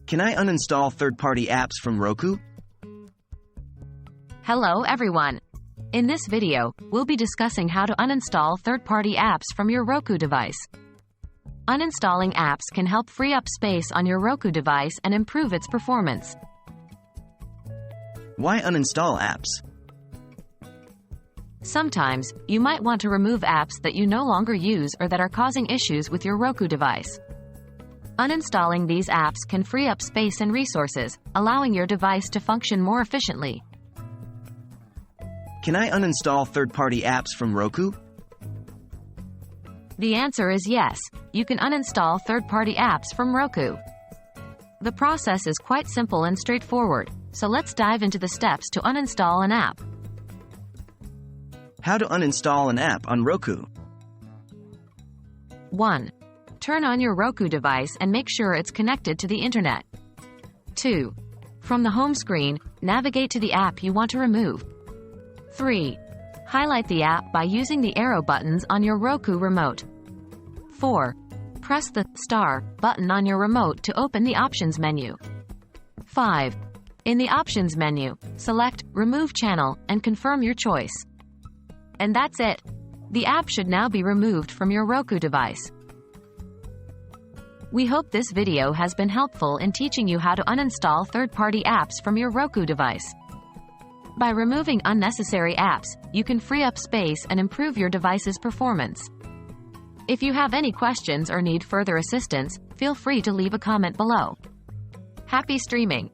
Can I uninstall third-party apps from Roku? Hello everyone! In this video, we'll be discussing how to uninstall third-party apps from your Roku device. Uninstalling apps can help free up space on your Roku device and improve its performance. Why uninstall apps? Sometimes, you might want to remove apps that you no longer use or that are causing issues with your Roku device. Uninstalling these apps can free up space and resources, allowing your device to function more efficiently. Can I uninstall third-party apps from Roku? The answer is yes, you can uninstall third-party apps from Roku. The process is quite simple and straightforward, so let's dive into the steps to uninstall an app. How to uninstall an app on Roku? 1. Turn on your Roku device and make sure it's connected to the internet. 2. From the home screen, navigate to the app you want to remove. 3. Highlight the app by using the arrow buttons on your Roku remote. 4. Press the star button on your remote to open the options menu. 5. In the options menu, select Remove Channel and confirm your choice. And that's it. The app should now be removed from your Roku device. We hope this video has been helpful in teaching you how to uninstall third-party apps from your Roku device. By removing unnecessary apps, you can free up space and improve your device's performance. If you have any questions or need further assistance, feel free to leave a comment below. Happy streaming!